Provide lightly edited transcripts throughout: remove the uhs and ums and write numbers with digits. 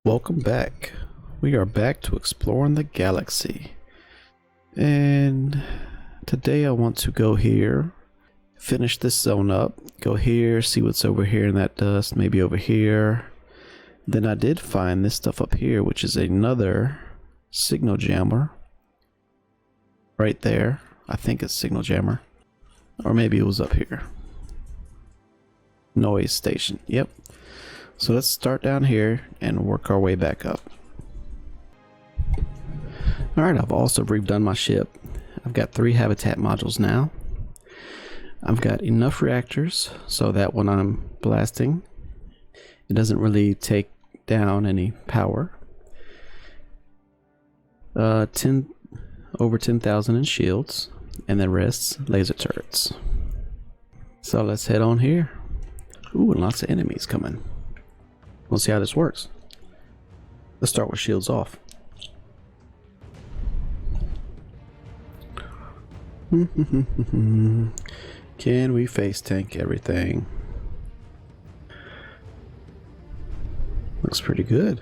Welcome back. We are back to exploring the galaxy. And today I want to go here, finish this zone up, go here, see what's over here in that dust, maybe over here. Then I did find this stuff up here, which is another signal jammer. Right there. I think it's signal jammer. Or maybe it was up here. Noise station. Yep. So let's start down here and work our way back up. Alright, I've also redone my ship. I've got 3 habitat modules now. I've got enough reactors so that when I'm blasting, it doesn't really take down any power. Over 10,000 in shields, and the rest laser turrets. So let's head on here. Ooh, and lots of enemies coming. We'll see how this works. Let's start with shields off. Can we face tank everything? Looks pretty good.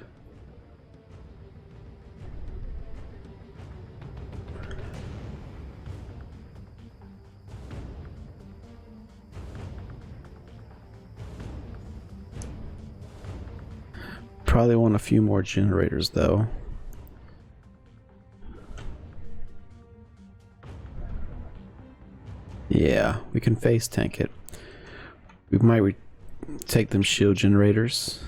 Probably want a few more generators though. Yeah, we can face tank it. We might take them shield generators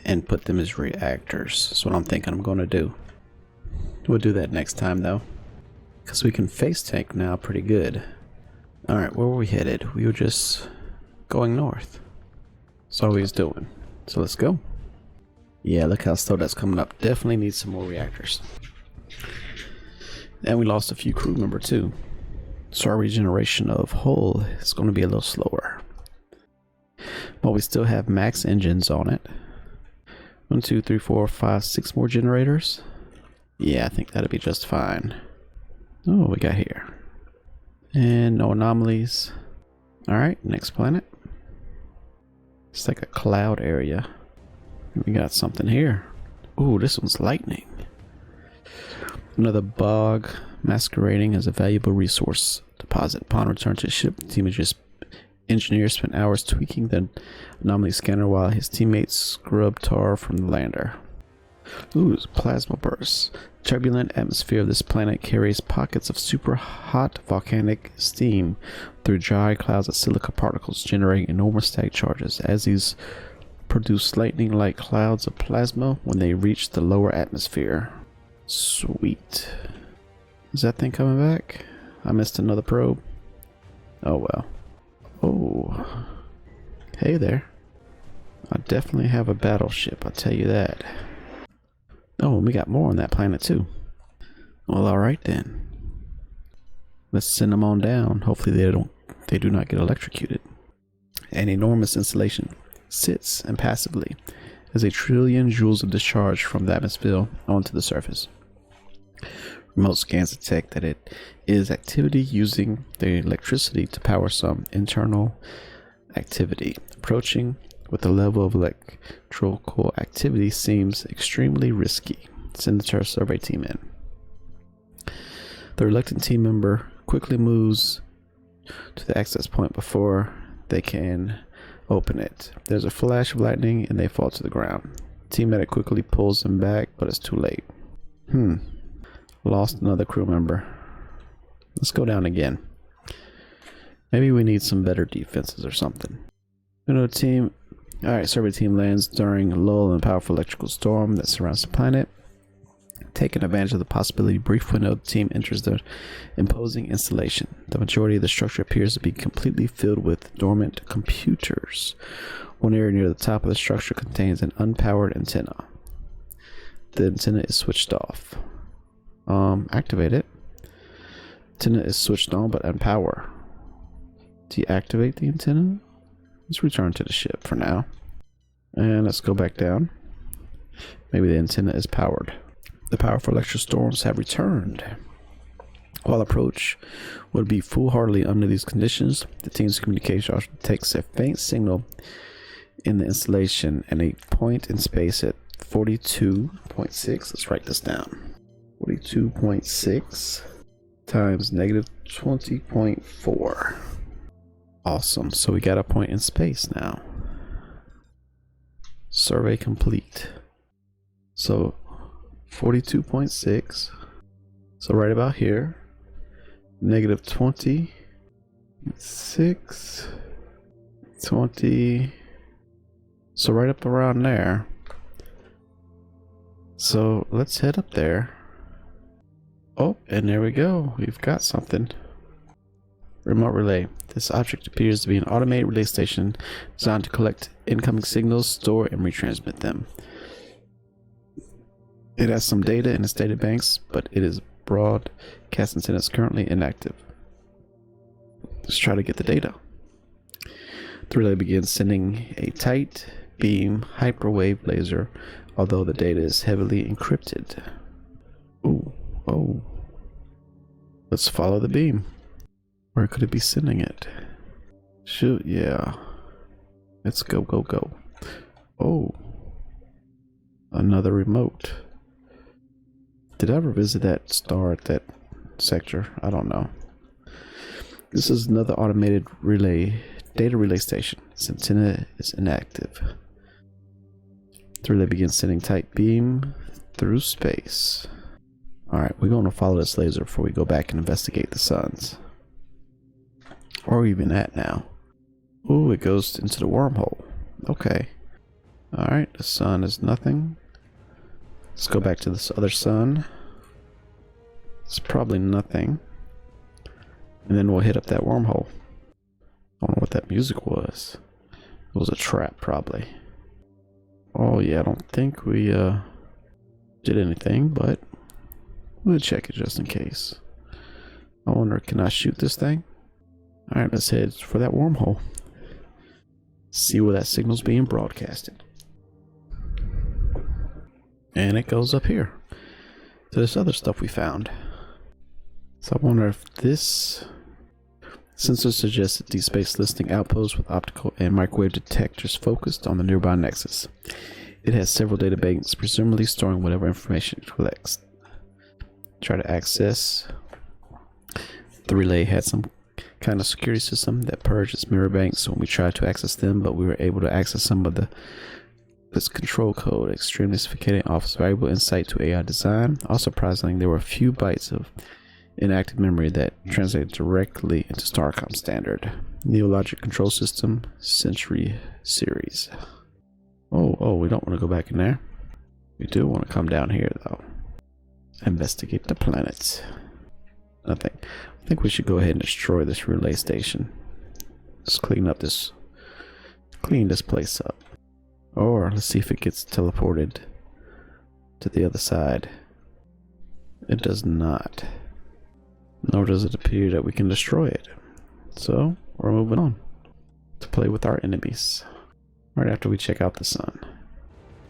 and put them as reactors. That's what I'm thinking I'm going to do. We'll do that next time though, because we can face tank now pretty good. Alright, where were we headed? We were just going north. That's all we was doing. So let's go. Yeah, look how slow that's coming up. Definitely need some more reactors. And we lost a few crew member too. So our regeneration of hull is going to be a little slower. But we still have max engines on it. 1, 2, 3, 4, 5, 6 more generators. Yeah, I think that'll be just fine. Oh, what we got here? And no anomalies. Alright, next planet. It's like a cloud area. We got something here. Ooh, this one's lightning. Another bog masquerading as a valuable resource deposit. Upon return to the ship, the team engineer spent hours tweaking the anomaly scanner while his teammates scrubbed tar from the lander. Ooh, plasma bursts. Turbulent atmosphere of this planet carries pockets of super hot volcanic steam through dry clouds of silica particles, generating enormous static charges. As these produce lightning-like clouds of plasma when they reach the lower atmosphere. Sweet. Is that thing coming back? I missed another probe. Oh well. Oh. Hey there. I definitely have a battleship, I'll tell you that. Oh, we got more on that planet too. Well, alright then. Let's send them on down. Hopefully they do not get electrocuted. An enormous installation sits impassively as 1 trillion joules of discharge from the atmosphere onto the surface. Remote scans detect that it is activity using the electricity to power some internal activity. Approaching with the level of electrical activity seems extremely risky. Send the survey team in. The reluctant team member quickly moves to the access point before they can open it. There's a flash of lightning and they fall to the ground. Team medic quickly pulls them back, but it's too late. Lost another crew member. Let's go down again. Maybe we need some better defenses or something. Alright, survey team lands during a lull and powerful electrical storm that surrounds the planet. Taking advantage of the possibility brief window, the team enters the imposing installation. The majority of the structure appears to be completely filled with dormant computers. One area near the top of the structure contains an unpowered antenna. The antenna is switched off. Activate it. Antenna is switched on but unpowered. Deactivate the antenna. Let's return to the ship for now. And let's go back down. Maybe the antenna is powered. The powerful electric storms have returned. While approach would be foolhardy under these conditions, the team's communication takes a faint signal in the installation and a point in space at 42.6. Let's write this down. 42.6 times negative 20.4. Awesome. So we got a point in space now. Survey complete. So 42.6. So right about here. Negative 20. 6. 20. So right up around there. So let's head up there. Oh, and there we go. We've got something. Remote relay. This object appears to be an automated relay station designed to collect incoming signals, store, and retransmit them. It has some data in its data banks, but it is broadcast antenna is currently inactive. Let's try to get the data. The relay begins sending a tight beam hyperwave laser, although the data is heavily encrypted. Ooh, oh. Let's follow the beam. Where could it be sending it? Shoot, yeah. Let's go, go, go. Oh. Another remote. Did I ever visit that star at that sector? I don't know. This is another automated data relay station. Its antenna is inactive. The relay begins sending tight beam through space. Alright, we're going to follow this laser before we go back and investigate the suns. Where are we even at now? Ooh, it goes into the wormhole. Okay. Alright, the sun is nothing. Let's go back to this other sun. It's probably nothing. And then we'll hit up that wormhole. I don't know what that music was. It was a trap, probably. Oh yeah, I don't think we did anything, but we'll check it just in case. I wonder, can I shoot this thing? Alright, let's head for that wormhole. See where that signal's being broadcasted. And it goes up here to this other stuff we found. So I wonder if this sensor suggests a deep space listening outpost with optical and microwave detectors focused on the nearby nexus. It has several data banks, presumably storing whatever information it collects. Try to access. The relay had some kind of security system that purged its mirror banks when we tried to access them, but we were able to access some of this control code. Extremely sophisticated, offers valuable insight to AI design. Also surprisingly, there were a few bytes of inactive memory that translated directly into Starcom standard. Neologic control system, Century series. Oh, we don't want to go back in there. We do want to come down here though. Investigate the planets. Nothing. I think we should go ahead and destroy this relay station. Just clean this place up. Or let's see if it gets teleported to the other side. It does not. Nor does it appear that we can destroy it. So we're moving on to play with our enemies. Right after we check out the sun. Here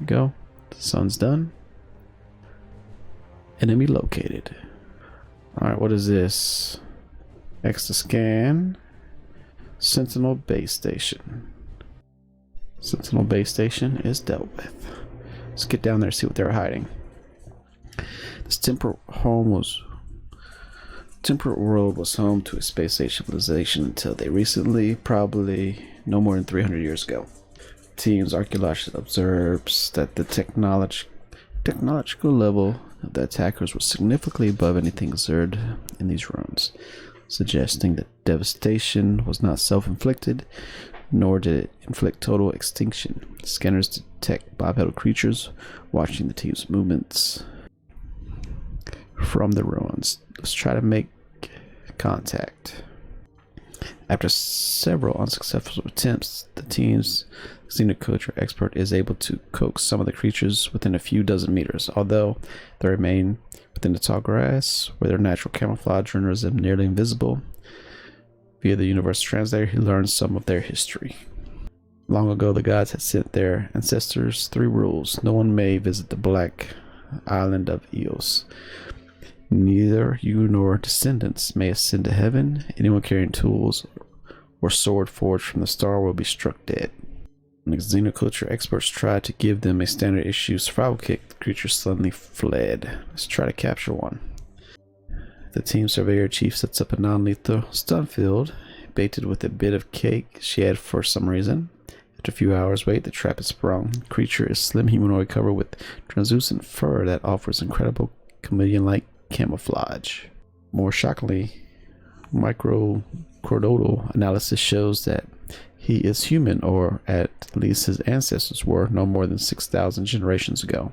we go. The sun's done. Enemy located. Alright, what is this? X to scan. Sentinel base station. Sentinel base station is dealt with. Let's get down there and see what they're hiding. This temperate world was home to a space age civilization until they recently, probably no more than 300 years ago. Teams archaeologists observes that the technological level of the attackers was significantly above anything observed in these ruins, suggesting that devastation was not self-inflicted, nor did it inflict total extinction. Scanners detect bipedal creatures watching the team's movements from the ruins. Let's try to make contact. After several unsuccessful attempts, the team's xenoculture expert is able to coax some of the creatures within a few dozen meters, although they remain within the tall grass, where their natural camouflage renders them nearly invisible. Via the universe translator, he learns some of their history. Long ago, the gods had sent their ancestors 3 rules. No one may visit the black island of Eos. Neither you nor descendants may ascend to heaven. Anyone carrying tools or sword forged from the star will be struck dead. When the xenoculture experts tried to give them a standard issue survival kit, the creature suddenly fled. Let's try to capture one. The team surveyor chief sets up a non-lethal stun field, baited with a bit of cake she had for some reason. After a few hours wait, the trap is sprung. The creature is slim humanoid covered with translucent fur that offers incredible chameleon-like camouflage. More shockingly, microchordal analysis shows that he is human, or at least his ancestors were, no more than 6,000 generations ago.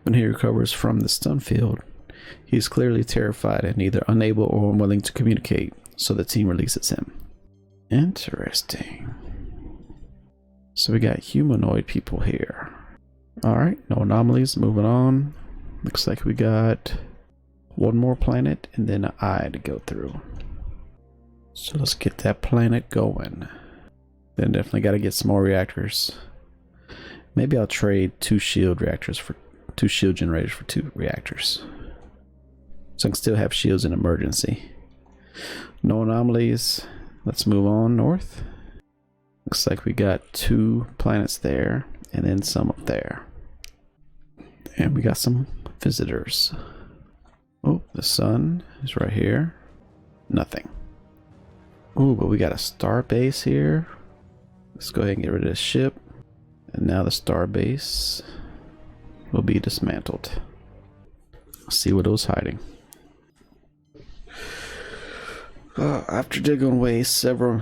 When he recovers from the stun field, he is clearly terrified and either unable or unwilling to communicate, so the team releases him. Interesting. So we got humanoid people here. Alright, no anomalies, moving on. Looks like we got one more planet and then an eye to go through. So let's get that planet going. Then definitely got to get some more reactors. Maybe I'll trade 2 shield generators for 2 reactors. So I can still have shields in emergency. No anomalies. Let's move on north. Looks like we got 2 planets there and then some up there. And we got some visitors. Oh, the sun is right here. Nothing. Oh, but we got a star base here. Let's go ahead and get rid of this ship. And now the star base will be dismantled. Let's see what it was hiding. After digging away several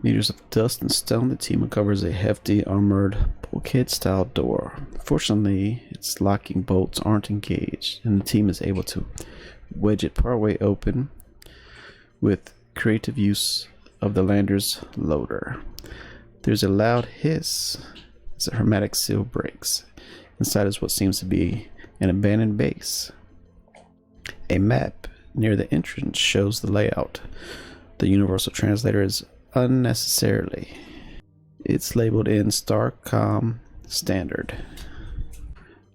meters of dust and stone, the team uncovers a hefty armored bulkhead-style door. Fortunately, its locking bolts aren't engaged, and the team is able to wedge it partway open with creative use of the lander's loader. There's a loud hiss as the hermetic seal breaks. Inside is what seems to be an abandoned base. A map near the entrance shows the layout. The universal translator is unnecessarily. It's labeled in Starcom Standard.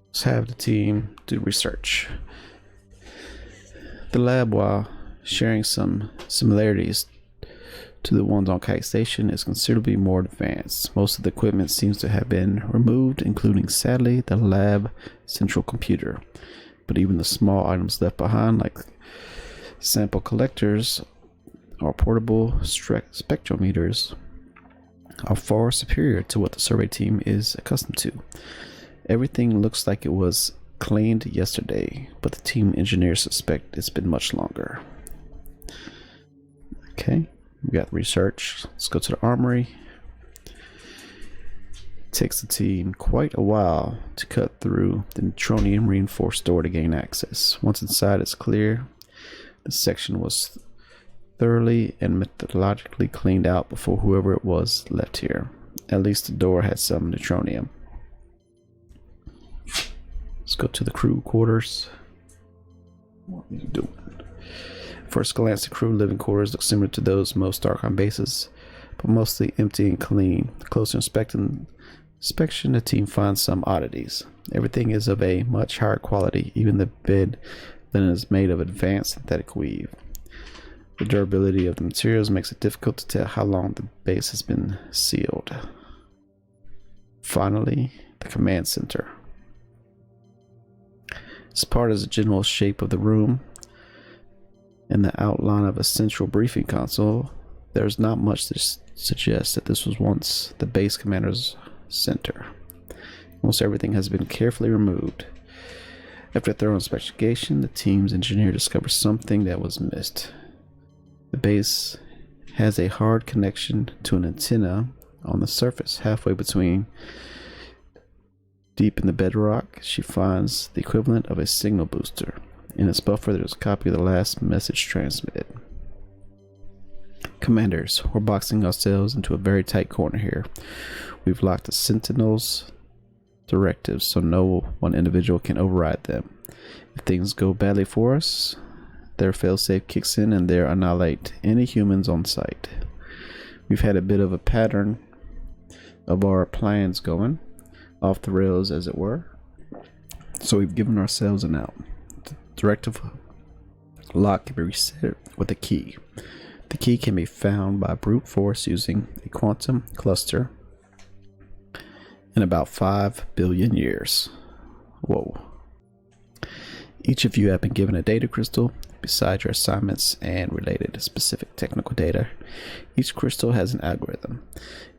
Let's have the team do research. The lab, while sharing some similarities to the ones on Kite Station, is considerably more advanced. Most of the equipment seems to have been removed, including, sadly, the lab central computer. But even the small items left behind, like sample collectors or portable spectrometers, are far superior to what the survey team is accustomed to. Everything looks like it was cleaned yesterday, but the team engineers suspect it's been much longer. Okay, we got research. Let's go to the armory. It takes the team quite a while to cut through the neutronium reinforced door to gain access. Once inside, it's clear the section was thoroughly and methodologically cleaned out before whoever it was left here. At least the door had some neutronium. Let's go to the crew quarters. What are you doing? First glance, the crew living quarters look similar to those most Starcom bases, but mostly empty and clean. The closer inspection, the team finds some oddities. Everything is of a much higher quality. Even the bed linen is made of advanced synthetic weave. The durability of the materials makes it difficult to tell how long the base has been sealed. Finally, the command center. As part of the general shape of the room and the outline of a central briefing console, there's not much to suggest that this was once the base commander's center. Almost everything has been carefully removed. After a thorough investigation, the team's engineer discovered something that was missed. The base has a hard connection to an antenna on the surface, halfway between. Deep in the bedrock, she finds the equivalent of a signal booster. In its buffer, there's a copy of the last message transmitted. Commanders, we're boxing ourselves into a very tight corner here. We've locked the Sentinel's directives so no one individual can override them. If things go badly for us, their failsafe kicks in and they annihilate any humans on site. We've had a bit of a pattern of our plans going off the rails, as it were, so we've given ourselves an out. The directive lock can be reset with a key. The key can be found by brute force using a quantum cluster in about 5 billion years. Whoa. Each of you have been given a data crystal besides your assignments and related specific technical data. Each crystal has an algorithm.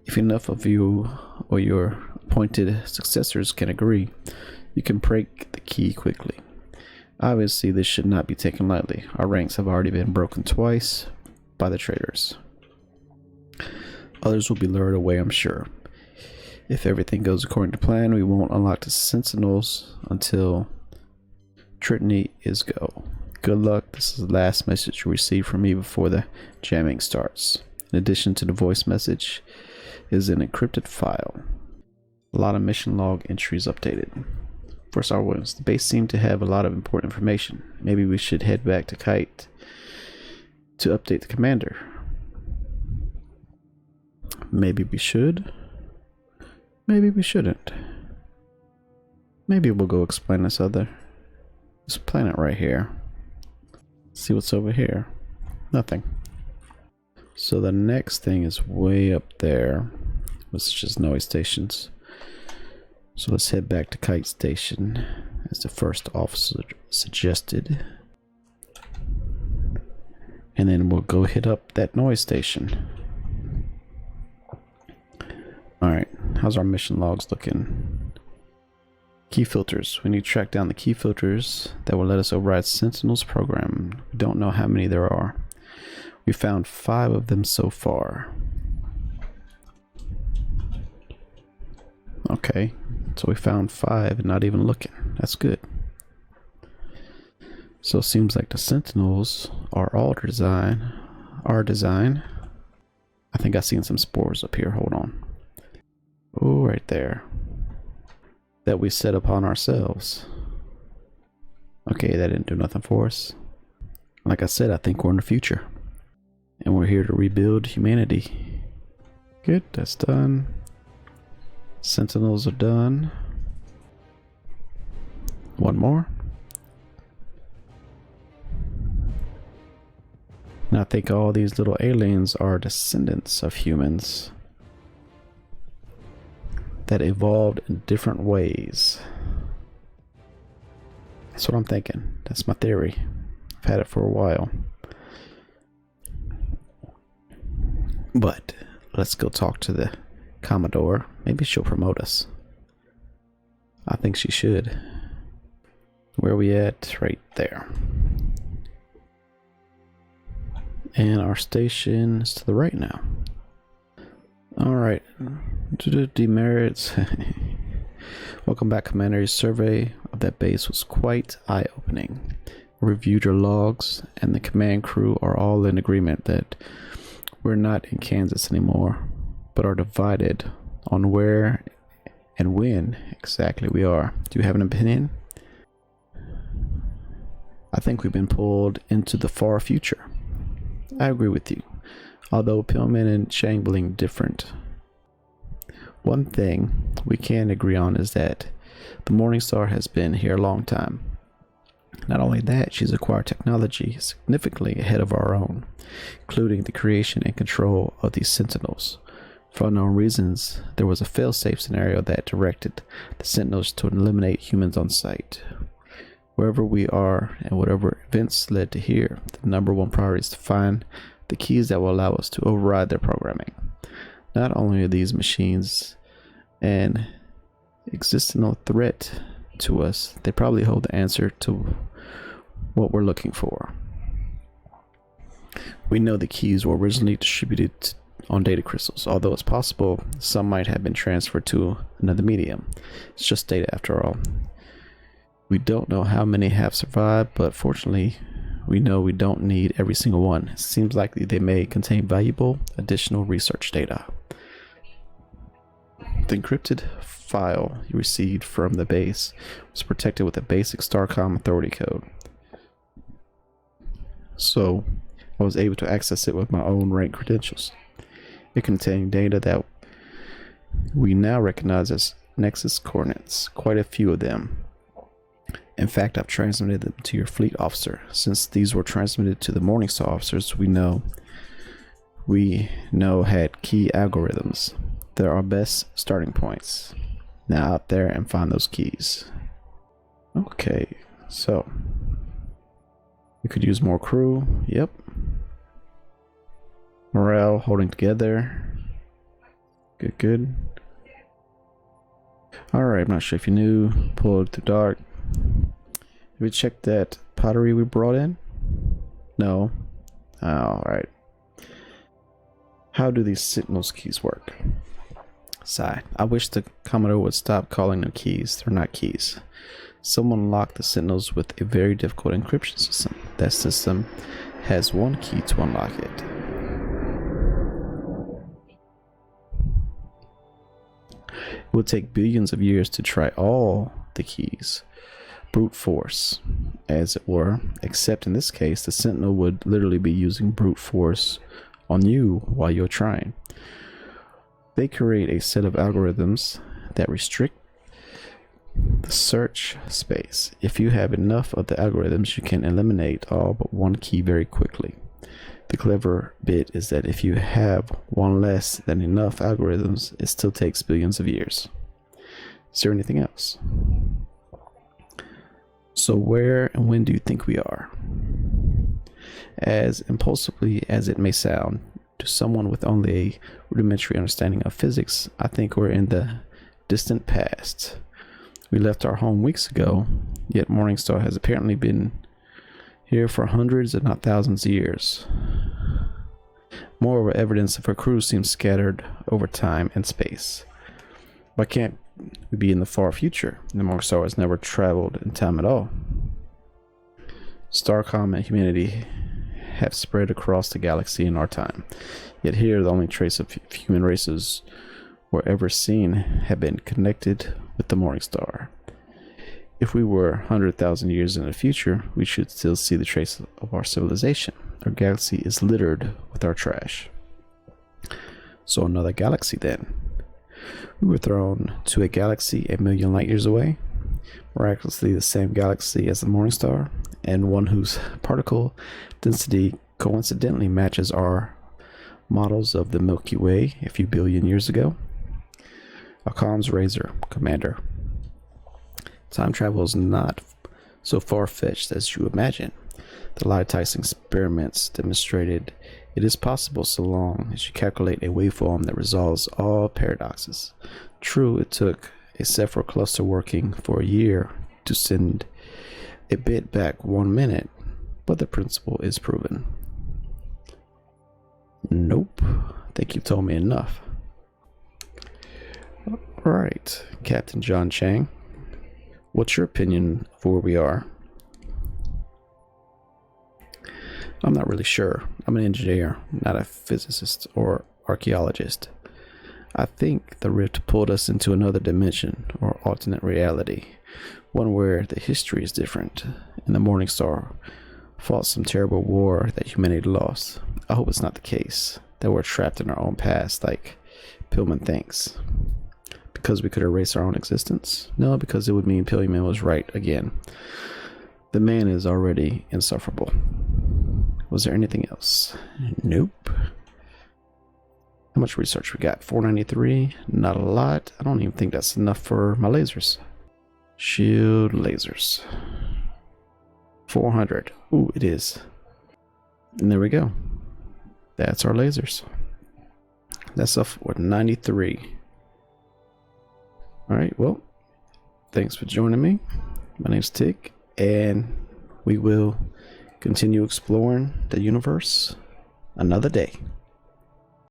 If enough of you or your appointed successors can agree, you can break the key quickly. Obviously, this should not be taken lightly. Our ranks have already been broken twice by the traitors. Others will be lured away, I'm sure. If everything goes according to plan, we won't unlock the sentinels until Trinity is go. Good luck. This is the last message you receive from me before the jamming starts. In addition to the voice message, is an encrypted file. A lot of mission log entries updated. For Star Wars, the base seemed to have a lot of important information. Maybe we should head back to Kite to update the commander. Maybe we should. Maybe we shouldn't. Maybe we'll go explain this planet right here. See what's over here. Nothing. So the next thing is way up there, which is just noise stations. So let's head back to Kite Station, as the first officer suggested. And then we'll go hit up that noise station. Alright, how's our mission logs looking? Key filters. We need to track down the key filters that will let us override Sentinel's program. We don't know how many there are. We found 5 of them so far. Okay, so we found 5 and not even looking. That's good. So it seems like the Sentinels are our design. I think I've seen some spores up here. Hold on. Oh, right there. That we set upon ourselves. Okay, that didn't do nothing for us. Like I said, I think we're in the future. And we're here to rebuild humanity. Good, that's done. Sentinels are done. One more. And I think all these little aliens are descendants of humans that evolved in different ways. That's what I'm thinking. That's my theory. I've had it for a while. But let's go talk to the Commodore. Maybe she'll promote us. I think she should. Where are we at? Right there. And our station is to the right now. Alright. Demerits. Welcome back, Commander. Your survey of that base was quite eye-opening. Reviewed your logs, and the command crew are all in agreement that we're not in Kansas anymore, but are divided on where and when exactly we are. Do you have an opinion? I think we've been pulled into the far future. I agree with you, although Pillman and Shangling different. One thing we can agree on is that the Morningstar has been here a long time. Not only that, she's acquired technology significantly ahead of our own, including the creation and control of these Sentinels. For unknown reasons, there was a fail-safe scenario that directed the Sentinels to eliminate humans on sight. Wherever we are and whatever events led to here, the number one priority is to find the keys that will allow us to override their programming. Not only are these machines an existential threat to us, they probably hold the answer to what we're looking for. We know the keys were originally distributed on data crystals, although it's possible some might have been transferred to another medium. It's just data after all. We don't know how many have survived, but fortunately we know we don't need every single one. It seems likely they may contain valuable additional research data. The encrypted file you received from the base was protected with a basic Starcom authority code. So I was able to access it with my own rank credentials. It contained data that we now recognize as Nexus coordinates, quite a few of them. In fact, I've transmitted them to your fleet officer. Since these were transmitted to the Morningstar officers we know had key algorithms. They're our best starting points. Now out there and find those keys. Okay, so we could use more crew. Yep. Morale holding together. Good, good. Alright, I'm not sure if you knew. Pull it through dark. Did we check that pottery we brought in? No. Alright. How do these Sentinels keys work? Sigh. I wish the Commodore would stop calling them keys. They're not keys. Someone locked the Sentinels with a very difficult encryption system. That system has one key to unlock it. It would take billions of years to try all the keys. Brute force, as it were, except in this case, the Sentinel would literally be using brute force on you while you're trying. They create a set of algorithms that restrict the search space. If you have enough of the algorithms, you can eliminate all but one key very quickly. The clever bit is that if you have one less than enough algorithms, it still takes billions of years. Is there anything else? So where and when do you think we are? As impulsively as it may sound, to someone with only a rudimentary understanding of physics, I think we're in the distant past. We left our home weeks ago, yet Morningstar has apparently been here for hundreds, if not thousands of years. Moreover, evidence of her crew seems scattered over time and space. Why can't we be in the far future? The Morningstar has never traveled in time at all. Starcom and humanity have spread across the galaxy in our time. Yet here, the only trace of human races were ever seen have been connected with the Morningstar. If we were 100,000 years in the future, we should still see the trace of our civilization. Our galaxy is littered with our trash. So another galaxy then. We were thrown to a galaxy a million light years away, miraculously the same galaxy as the Morningstar, and one whose particle density coincidentally matches our models of the Milky Way a few billion years ago. A comms razor, Commander. Time travel is not so far-fetched as you imagine. The Lightheist experiments demonstrated it is possible so long as you calculate a waveform that resolves all paradoxes. True, it took a Cepher cluster working for a year to send a bit back 1 minute, but the principle is proven. Nope. I think you told me enough. Alright, Captain John Chang. What's your opinion of where we are? I'm not really sure. I'm an engineer, not a physicist or archaeologist. I think the rift pulled us into another dimension or alternate reality, one where the history is different, and the Morningstar fought some terrible war that humanity lost. I hope it's not the case, that we're trapped in our own past like Pillman thinks. Because we could erase our own existence? No, because it would mean Pillman was right again. The man is already insufferable. Was there anything else? Nope. How much research we got? 493? Not a lot. I don't even think that's enough for my lasers. Shield lasers. 400. Ooh, it is. And there we go. That's our lasers. That's up for 93. Alright, well, thanks for joining me. My name's Tick, and we will continue exploring the universe another day.